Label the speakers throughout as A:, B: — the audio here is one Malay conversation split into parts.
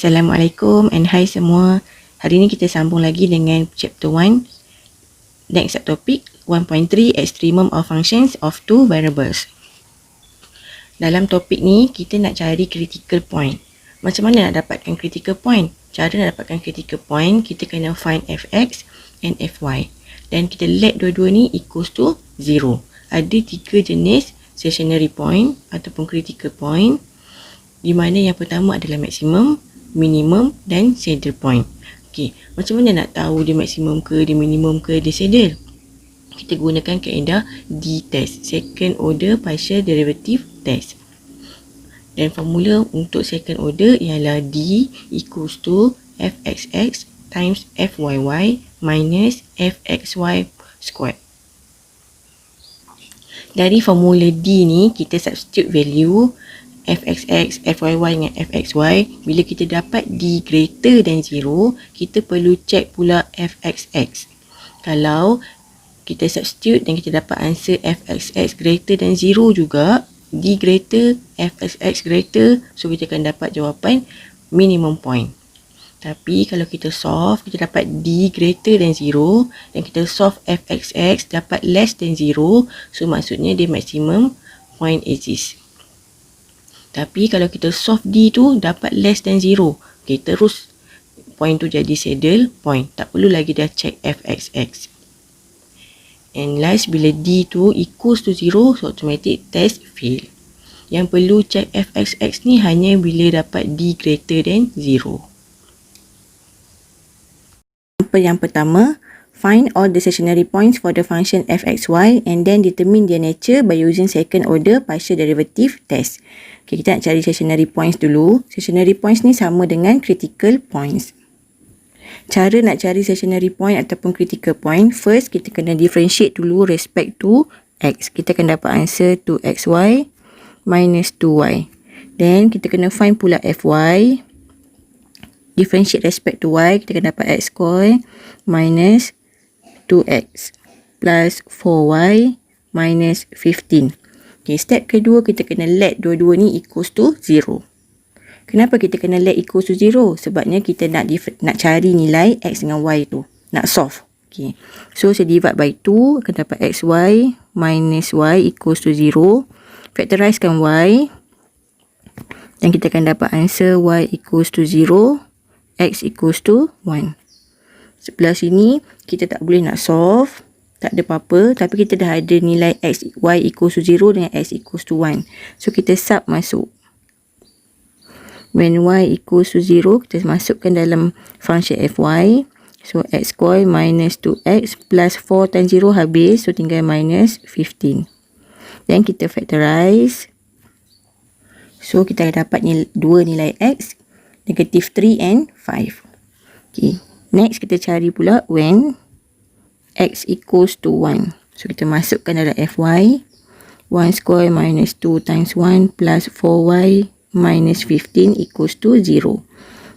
A: Assalamualaikum and hi semua. Hari ni kita sambung lagi dengan chapter 1. Next topic 1.3 extremum of functions of two variables. Dalam topik ni kita nak cari critical point. Macam mana nak dapatkan critical point? Cara nak dapatkan critical point, kita kena find fx and fy. Dan kita let dua-dua ni equals to 0. Ada 3 jenis stationary point ataupun critical point, di mana yang pertama adalah maximum, minimum dan saddle point. Okey, macam mana nak tahu dia maksimum ke, dia minimum ke, dia saddle? Kita gunakan kaedah D-test, second order partial derivative test. Dan formula untuk second order ialah D equals to fxx times fyy minus fxy squared. Dari formula D ni kita substitute value fxx, fyy dengan fxy. Bila kita dapat D greater than 0, kita perlu check pula fxx. Kalau kita substitute dan kita dapat answer fxx greater than 0 juga, D greater, fxx greater, so kita akan dapat jawapan minimum point. Tapi kalau kita solve, kita dapat D greater than 0 dan kita solve fxx dapat less than 0, so maksudnya dia maximum point exist. Tapi kalau kita solve D tu dapat less than 0, okay, terus point tu jadi saddle point. Tak perlu lagi dah check fxx. And last, bila D tu equals to 0, so automatic test fail. Yang perlu check fxx ni hanya bila dapat D greater than 0. Yang pertama, find all the stationary points for the function fxy and then determine their nature by using second order partial derivative test. Okay, kita nak cari stationary points dulu. Stationary points ni sama dengan critical points. Cara nak cari stationary point ataupun critical point, first kita kena differentiate dulu respect to x. Kita akan dapat answer 2xy minus 2y. Then kita kena find pula fy. Differentiate respect to y, kita akan dapat x square minus 2x plus 4y minus 15. Okay, step kedua kita kena let dua-dua ni equals to 0. Kenapa kita kena let equals to 0? Sebabnya kita nak cari nilai x dengan y tu. Nak solve. Okay. So, saya divide by 2. Akan dapat xy minus y equals to 0. Factorizekan y. Dan kita akan dapat answer y equals to 0. X equals to 1. Sebelah sini, kita tak boleh nak solve. Tak ada apa-apa. Tapi kita dah ada nilai x, y equals to 0 dengan x equals to 1. So, kita sub masuk. When y equals to 0, kita masukkan dalam function fy. So, x square minus 2x plus 4 times 0 habis. So, tinggal minus 15. Then, kita factorize. So, kita dapat dua nilai x. Negative 3 and 5. Okay. Next, kita cari pula when x equals to 1. So, kita masukkan dalam fy. 1 square minus 2 times 1 plus 4y minus 15 equals to 0.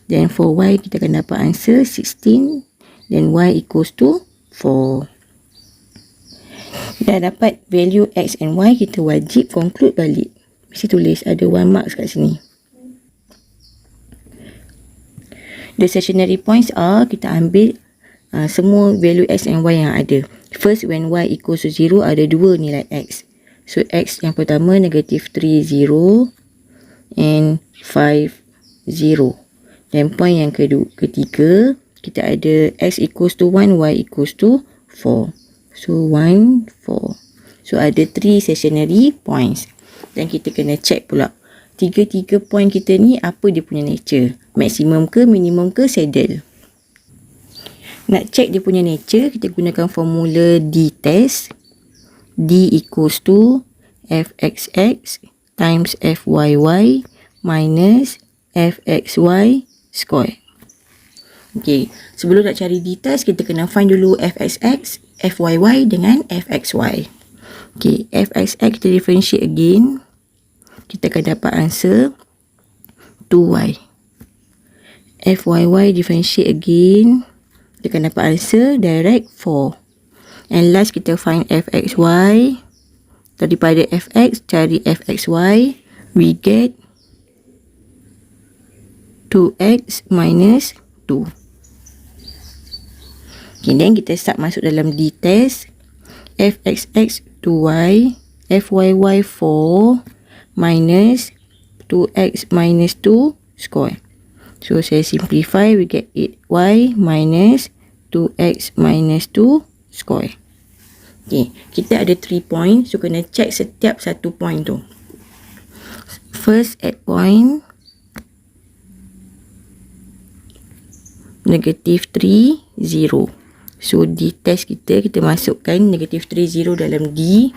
A: Then for y kita akan dapat answer 16. Then y equals to 4. Dah dapat value x and y, kita wajib conclude balik. Mesti tulis ada 1 marks kat sini. The stationary points are, kita ambil semua value x and y yang ada. First, when y equals to 0, ada dua nilai x. So, x yang pertama negative 3, 0. And 5, 0. Dan point yang ketiga, kita ada x equals to 1, y equals to 4. So, 1, 4. So, ada 3 stationary points. Dan kita kena check pula. Tiga point kita ni, apa dia punya nature? Maksimum ke, minimum ke, saddle? Nak check dia punya nature, kita gunakan formula D-test. D equals to fxx times fyy minus fxy square. Okay, sebelum nak cari D-test, kita kena find dulu fxx, fyy dengan fxy. Okay, fxx kita differentiate again. Kita akan dapat answer 2y. fyy differentiate again. Kita akan dapat answer direct 4. And last kita find fxy. Daripada fx, cari fxy. We get 2x minus 2. Okay, then kita start masuk dalam D test. Fxx 2y, fyy 4 minus 2x minus 2 square. So saya simplify, we get 8y minus 2x minus 2 square. Okay, kita ada 3 point, so kena check setiap satu point tu. First at point -3, 0. So D test kita masukkan -3, 0 dalam D.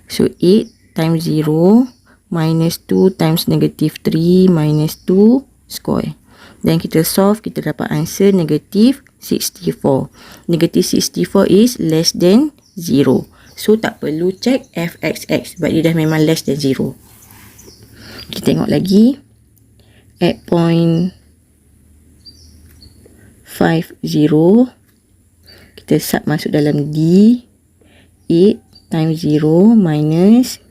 A: So 8 times 0 minus 2 times -3 minus 2 square. Dan kita solve, kita dapat answer -64. -64 is less than 0. So tak perlu check fxx sebab dia dah memang less than 0. Kita tengok lagi. At point 5, 0. Kita sub masuk dalam D. 8 times 0 minus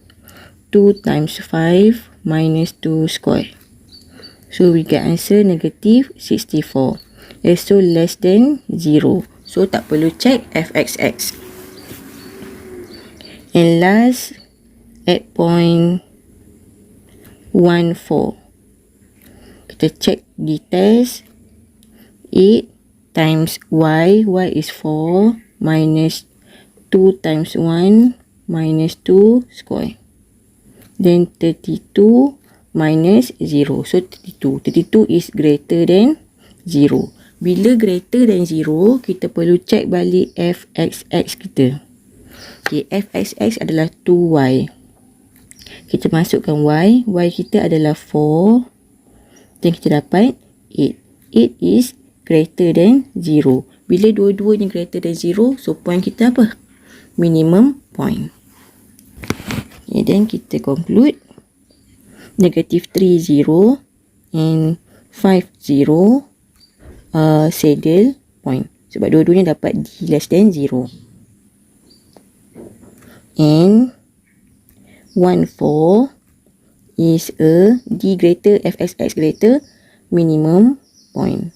A: 2 times 5 minus 2 square. So we get answer -64. So less than 0. So tak perlu check fxx. And last at point 1, 4. Kita check D test. 8 times y is 4 minus 2 times 1 minus 2 square. Then 32 minus 0. So 32 is greater than 0. Bila greater than 0, kita perlu check balik fxx kita. Okay, fxx adalah 2y. Kita masukkan y kita adalah 4. Dan kita dapat 8. 8 is greater than 0. Bila dua-duanya greater than 0, so point kita apa? Minimum point. Okay, then kita conclude. -3, 0 and 5, 0 saddle point. Sebab dua-duanya dapat D less than 0. And 1, 4 is a D greater, fxx greater, minimum point.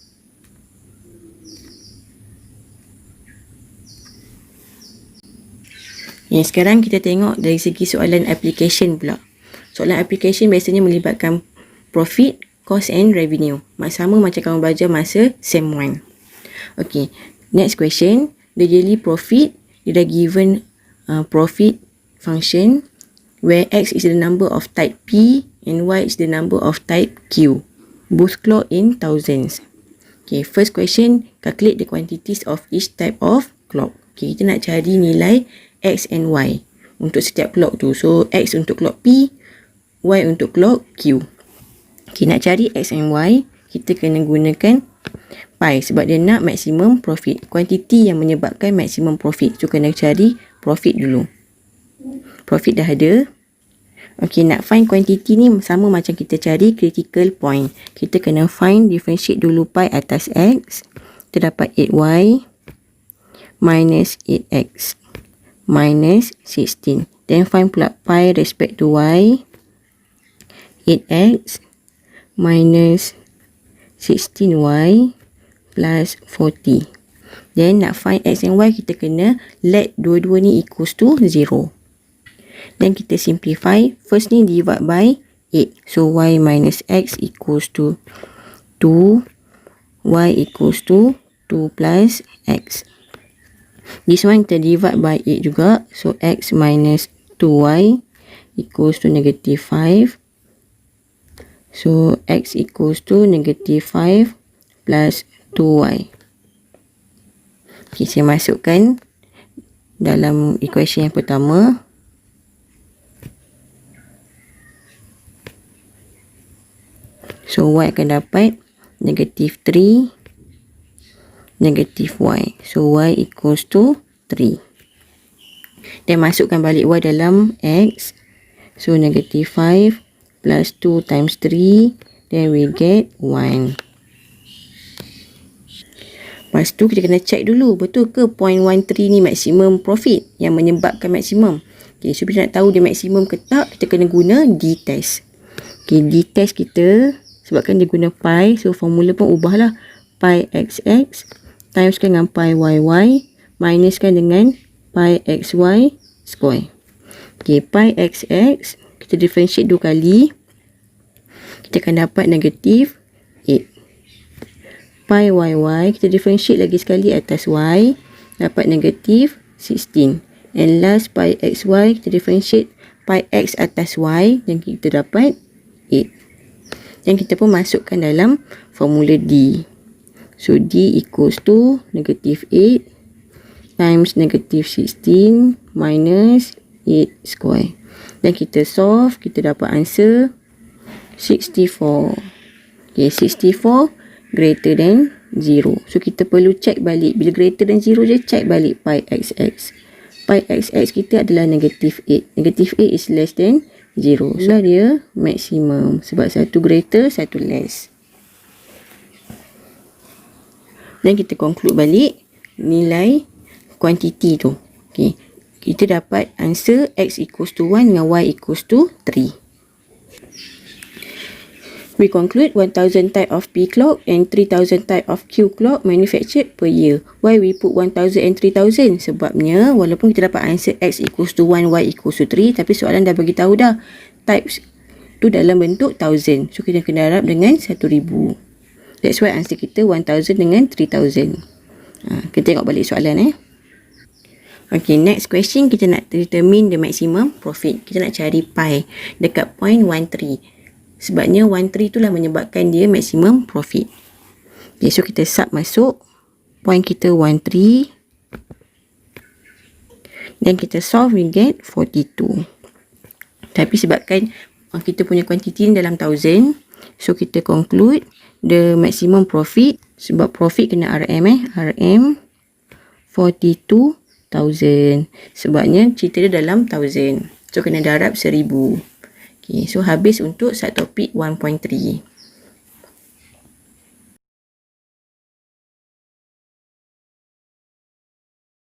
A: Sekarang kita tengok dari segi soalan application pula. Soalan application biasanya melibatkan profit, cost and revenue. Sama macam kamu belajar masa SEM 1. Okay, next question. The yearly profit, dia dah given profit function where x is the number of type P and y is the number of type Q. Both clock in thousands. Okay, first question, calculate the quantities of each type of clock. Okay, kita nak cari nilai X and Y untuk setiap clock tu. So, X untuk clock P, Y untuk clock Q. Okay, nak cari X and Y, kita kena gunakan pi sebab dia nak maximum profit. Quantity yang menyebabkan maximum profit. So, kena cari profit dulu. Profit dah ada. Okay, nak find quantity ni sama macam kita cari critical point. Kita kena find, differentiate dulu pi atas X. Kita dapat 8Y minus 8X. Minus 16. Then find pula pi respect to y. 8x minus 16y plus 40. Then nak find x and y, kita kena let dua-dua ni equals to 0. Then kita simplify. First ni divide by 8. So y minus x equals to 2. Y equals to 2 plus x. This one kita divide by 8 juga. So, x minus 2y equals to -5. So, x equals to -5 plus 2y. Okay, saya masukkan dalam equation yang pertama. So, y akan dapat -3 negative y. So, y equals to 3. Dan masukkan balik y dalam x. So, -5 plus 2 times 3. Then we get 1. Lepas tu kita kena check dulu. Betul ke 0.13 ni maximum profit yang menyebabkan maximum. Okay, so kita nak tahu dia maximum ke tak, kita kena guna D test. Okay, D test kita Sebabkan dia guna pi, so formula pun ubahlah. Pi xx timeskan dengan pi yy minuskan dengan pi xy square. Okay, pi xx kita differentiate 2 kali. Kita akan dapat negatif 8. Pi yy kita differentiate lagi sekali atas y, dapat negatif 16. And last pi xy kita differentiate pi x atas y dan kita dapat 8. Dan kita pun masukkan dalam formula D. So D equals to negatif 8 times negatif 16 minus 8 square. Dan kita solve, kita dapat answer 64. Okay, 64 greater than 0. So kita perlu check balik. Bila greater than 0 je, check balik pi xx. Pi xx kita adalah negatif 8. Negatif 8 is less than 0. So dia maksimum. Sebab satu greater, satu less. Dan kita conclude balik nilai kuantiti tu. Okay. Kita dapat answer x equals to 1 dengan y equals to 3. We conclude 1000 type of P clock and 3000 type of Q clock manufactured per year. Why we put 1000 and 3000? Sebabnya walaupun kita dapat answer x equals to 1, y equals to 3, tapi soalan dah bagi tahu dah types tu dalam bentuk 1000. So kita kena harap dengan 1000. That's why answer kita 1000 dengan 3000. Kita tengok balik soalan Okay, next question kita nak determine the maximum profit. Kita nak cari pi dekat point 13. Sebabnya 13 itulah menyebabkan dia maximum profit. Okay, so kita sub masuk point kita 13. Dan kita solve, we get 42. Tapi sebabkan kita punya quantity ni dalam 1000, so kita conclude the maximum profit, sebab profit kena RM RM 42,000. Sebabnya cerita dia dalam 1000. So kena darab 1000. Okay, so habis untuk subtopik 1.3.